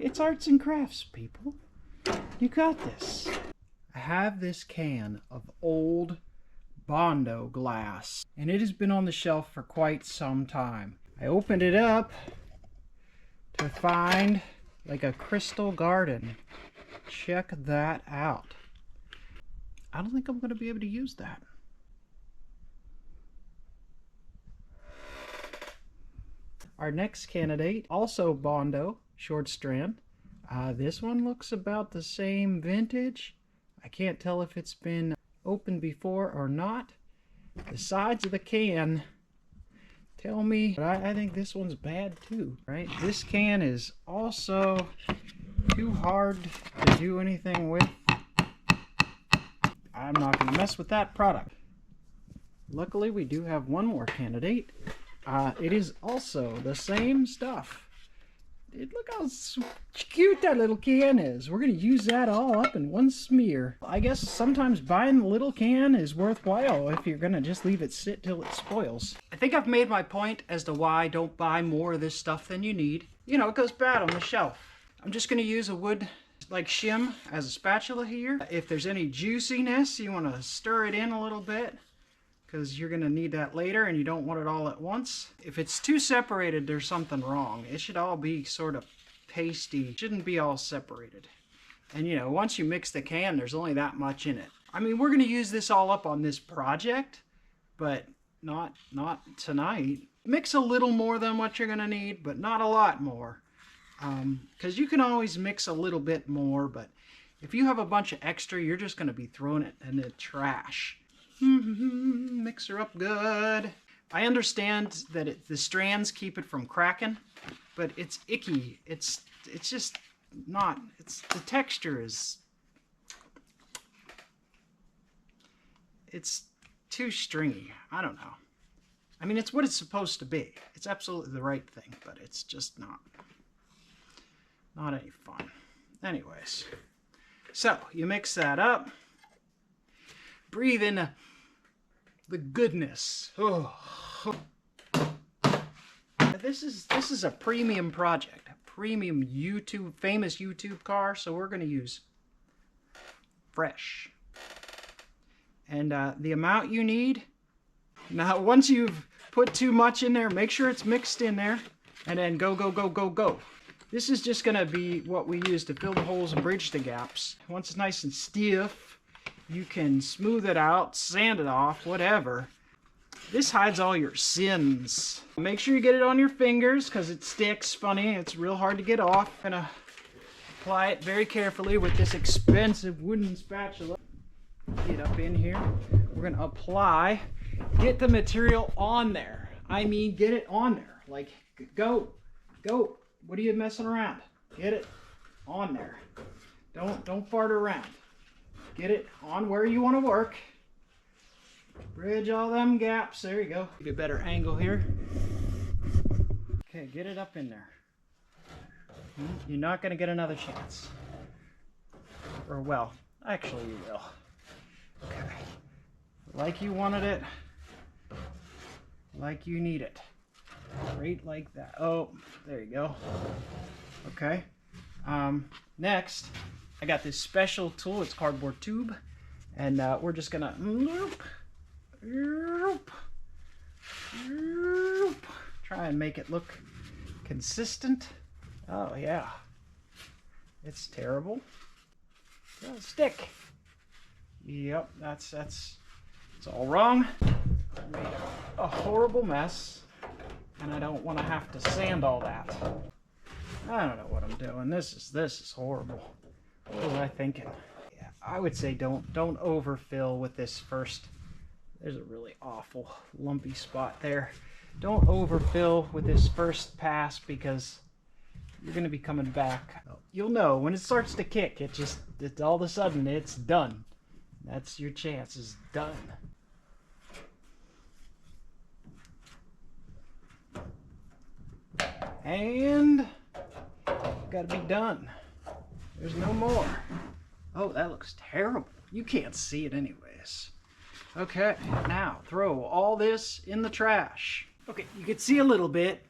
It's arts and crafts, people. You got this. I have this can of old Bondo glass, and it has been on the shelf for quite some time. I opened it up to find like a crystal garden. Check that out. I don't think I'm going to be able to use that. Our next candidate, also Bondo, short strand. This one looks about the same vintage. I can't tell if it's been opened before or not. The sides of the can tell me, but I think this one's bad too, right? This can is also too hard to do anything with. I'm not going to mess with that product. Luckily, we do have one more candidate. It is also the same stuff. Look how cute that little can is. We're going to use that all up in one smear. I guess sometimes buying the little can is worthwhile if you're going to just leave it sit till it spoils. I think I've made my point as to why don't buy more of this stuff than you need. You know, it goes bad on the shelf. I'm just going to use a wood like shim as a spatula here. If there's any juiciness, you want to stir it in a little bit, because you're going to need that later and you don't want it all at once. If it's too separated, there's something wrong. It should all be sort of pasty. It shouldn't be all separated. And you know, once you mix the can, there's only that much in it. I mean, we're going to use this all up on this project, but not tonight. Mix a little more than what you're going to need, but not a lot more. Because you can always mix a little bit more, but if you have a bunch of extra, you're just going to be throwing it in the trash. Mix her up good. I understand that the strands keep it from cracking, but it's icky. It's just not. The texture is. It's too stringy. I don't know. I mean, it's what it's supposed to be. It's absolutely the right thing, but it's just not any fun. Anyways, so you mix that up. Breathe in the goodness. Oh. This is a premium project, a premium famous YouTube car, so we're going to use fresh. And the amount you need, now once you've put too much in there, make sure it's mixed in there, and then go, go, go, go, go. This is just going to be what we use to fill the holes and bridge the gaps. Once it's nice and stiff, you can smooth it out, sand it off, whatever. This hides all your sins. Make sure you get it on your fingers because it sticks funny. It's real hard to get off. I'm going to apply it very carefully with this expensive wooden spatula. Get up in here. We're going to apply. Get the material on there. I mean, get it on there. Like, go. What are you messing around? Get it on there. Don't fart around. Get it on where you want to work. Bridge all them gaps. There you go. Get a better angle here. Okay, get it up in there. You're not going to get another chance. Or well, actually you will. Okay. Like you wanted it. Like you need it. Right like that. Oh, there you go. Okay. Next, I got this special tool. It's cardboard tube, and we're just gonna try and make it look consistent. Oh yeah, it's terrible. It'll stick. Yep, that's all wrong. I made a horrible mess. And I don't want to have to sand all that. I don't know what I'm doing. This is horrible. What was I thinking? Yeah, I would say don't overfill with this first. There's a really awful lumpy spot there. Don't overfill with this first pass because you're going to be coming back. You'll know when it starts to kick. It's all of a sudden it's done. That's your chance. Is done. And gotta be done. There's no more. Oh, that looks terrible. You can't see it anyways. Okay, now throw all this in the trash. Okay, you can see a little bit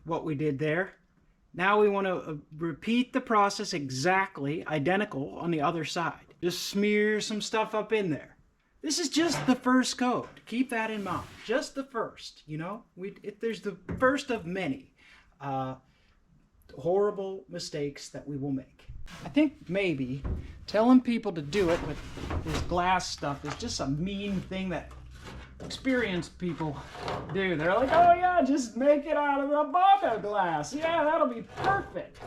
what we did there. Now we want to repeat the process exactly identical on the other side. Just smear some stuff up in there. This is just the first coat. Keep that in mind. Just the first, you know? There's the first of many horrible mistakes that we will make. I think maybe telling people to do it with this glass stuff is just a mean thing that experienced people do. They're like, oh yeah, just make it out of the Bondo glass. Yeah, that'll be perfect.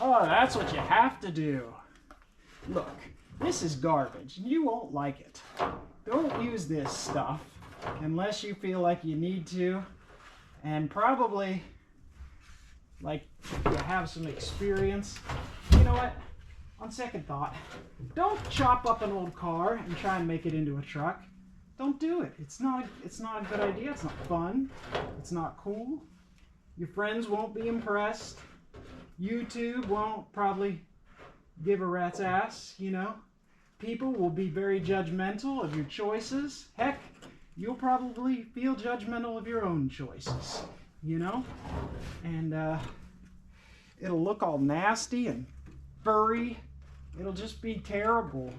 Oh, that's what you have to do. Look, this is garbage. You won't like it. Don't use this stuff unless you feel like you need to, and probably like you have some experience. You know what? On second thought, don't chop up an old car and try and make it into a truck. Don't do it. It's not a good idea. It's not fun. It's not cool. Your friends won't be impressed. YouTube won't probably give a rat's ass, you know. People will be very judgmental of your choices. Heck, you'll probably feel judgmental of your own choices, you know. And it'll look all nasty and furry. It'll just be terrible.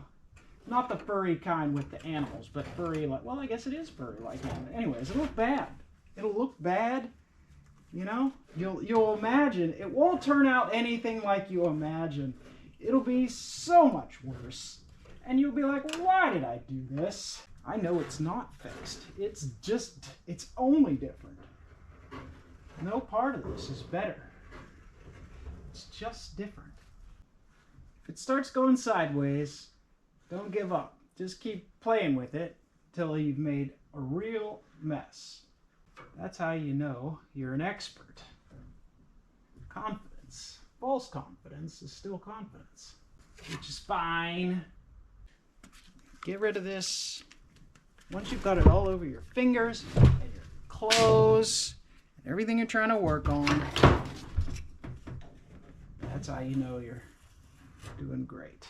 Not the furry kind with the animals, but furry like, well, I guess it is furry like animals. Anyways, it'll look bad. It'll look bad, you know? You'll imagine. It won't turn out anything like you imagine. It'll be so much worse. And you'll be like, why did I do this? I know it's not fixed. It's only different. No part of this is better. It's just different. If it starts going sideways, don't give up. Just keep playing with it till you've made a real mess. That's how you know you're an expert. Confidence. False confidence is still confidence, which is fine. Get rid of this. Once you've got it all over your fingers and your clothes and everything you're trying to work on, that's how you know you're doing great.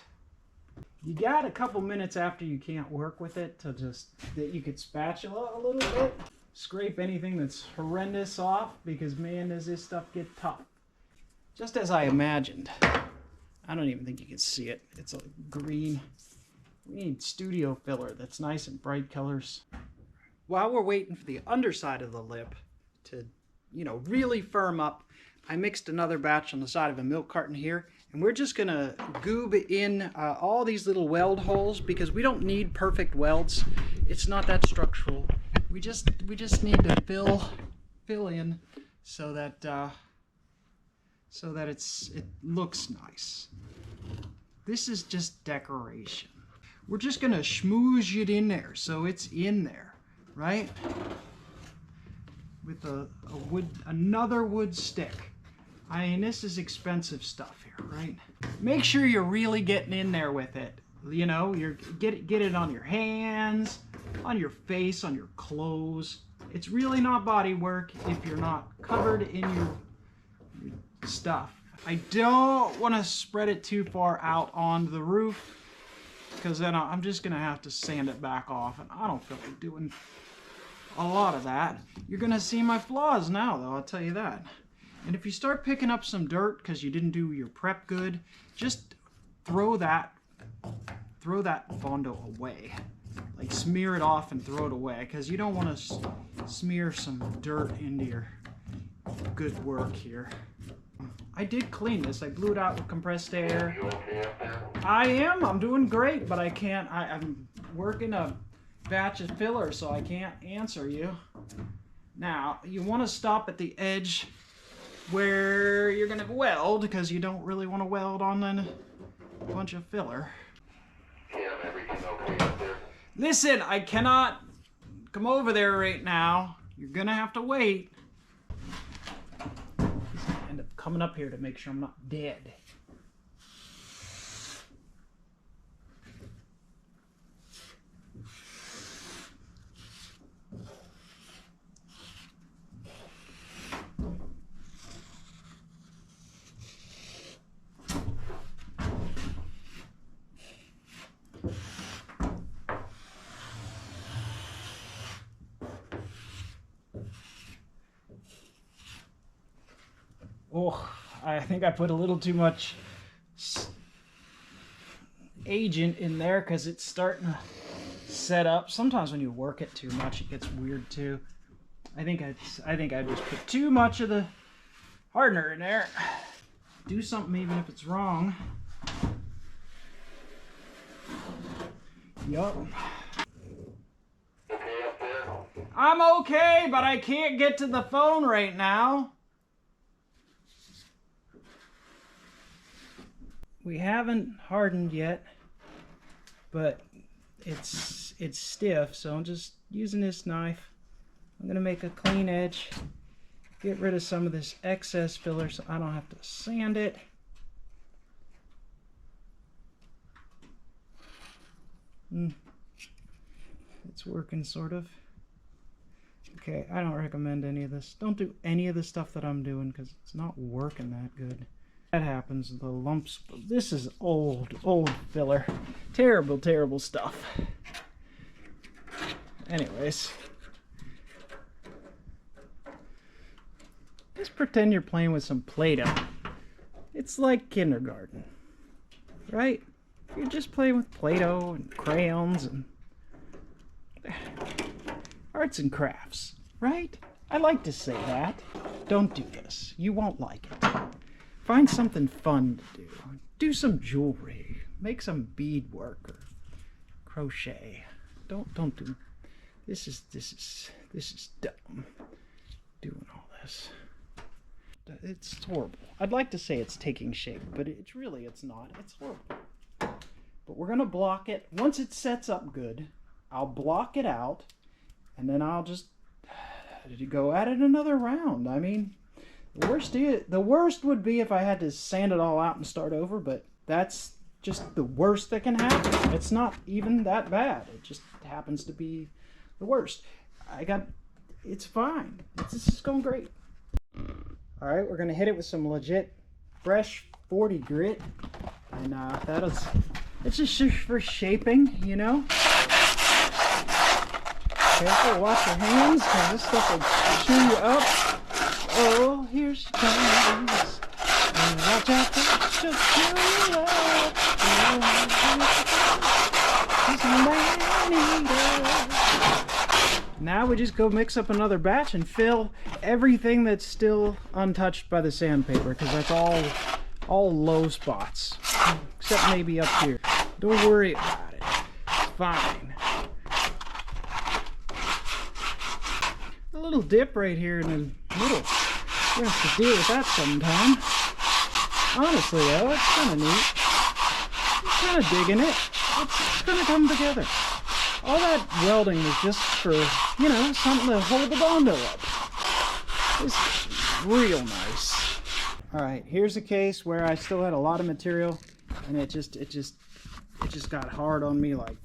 You got a couple minutes after you can't work with it to that you could spatula a little bit. Scrape anything that's horrendous off, because man, does this stuff get tough. Just as I imagined. I don't even think you can see it. It's a green. We need studio filler that's nice and bright colors. While we're waiting for the underside of the lip to, you know, really firm up, I mixed another batch on the side of a milk carton here. And we're just gonna goob in all these little weld holes, because we don't need perfect welds. It's not that structural. We just need to fill in so that it looks nice. This is just decoration. We're just gonna schmooze it in there so it's in there, right? With another wood stick. I mean, this is expensive stuff here, right? Make sure you're really getting in there with it. You know, get it on your hands, on your face, on your clothes. It's really not body work if you're not covered in your stuff. I don't want to spread it too far out on the roof, because then I'm just going to have to sand it back off, and I don't feel like doing a lot of that. You're going to see my flaws now, though, I'll tell you that. And if you start picking up some dirt because you didn't do your prep good, just throw that Bondo away. Like, smear it off and throw it away, because you don't want to smear some dirt into your good work here. I did clean this. I blew it out with compressed air. I am. I'm doing great, but I can't. I'm working a batch of filler, so I can't answer you. Now, you want to stop at the edge where you're going to weld, because you don't really want to weld on a bunch of filler. Listen, I cannot come over there right now. You're going to have to wait. I end up coming up here to make sure I'm not dead. Oh, I think I put a little too much agent in there because it's starting to set up. Sometimes when you work it too much, it gets weird too. I think I just put too much of the hardener in there. Do something even if it's wrong. Yup. I'm okay, but I can't get to the phone right now. We haven't hardened yet, but it's stiff, so I'm just using this knife. I'm gonna make a clean edge, get rid of some of this excess filler so I don't have to sand it. It's working sort of. Okay, I don't recommend any of this. Don't do any of the stuff that I'm doing because it's not working that good. That happens, the lumps. This is old filler. Terrible, terrible stuff. Anyways. Just pretend you're playing with some Play-Doh. It's like kindergarten, right? You're just playing with Play-Doh and crayons and arts and crafts, right? I like to say that. Don't do this. You won't like it. Find something fun to do. Do some jewelry. Make some beadwork or crochet. Don't do. This is dumb. Doing all this. It's horrible. I'd like to say it's taking shape, but it's not. It's horrible. But we're gonna block it. Once it sets up good, I'll block it out, and then I'll just go at it another round. I mean, the worst would be if I had to sand it all out and start over, but that's just the worst that can happen. It's not even that bad. It just happens to be the worst. It's fine. This is going great. All right, we're gonna hit it with some legit fresh 40 grit, and it's just for shaping, you know. Careful, watch your hands, because this stuff will chew you up. Oh, here she comes. And watch out, she'll chew you up. She's a man-eater. Now we just go mix up another batch and fill everything that's still untouched by the sandpaper, because that's all low spots, except maybe up here. Don't worry about it. It's fine. A little dip right here in the middle. You have to deal with that sometime. Honestly though, it's kind of neat. I'm kind of digging it. It's going to come together. All that welding was just for, you know, something to hold the Bondo up. It's real nice. Alright, here's a case where I still had a lot of material, and it just got hard on me like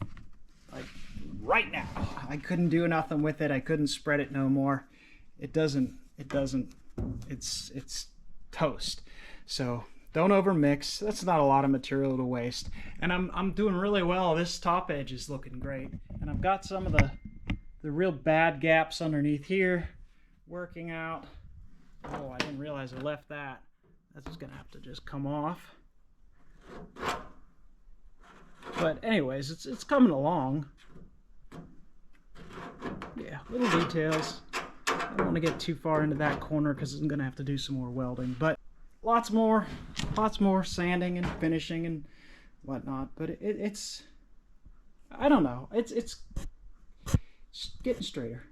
right now. I couldn't do nothing with it. I couldn't spread it no more. It's toast. So don't overmix. That's not a lot of material to waste. And I'm doing really well. This top edge is looking great. And I've got some of the real bad gaps underneath here working out. Oh, I didn't realize I left that. That's just gonna have to just come off. But anyways, it's coming along. Yeah, little details. I don't want to get too far into that corner because I'm gonna have to do some more welding. But lots more sanding and finishing and whatnot. But it's I don't know. It's getting straighter.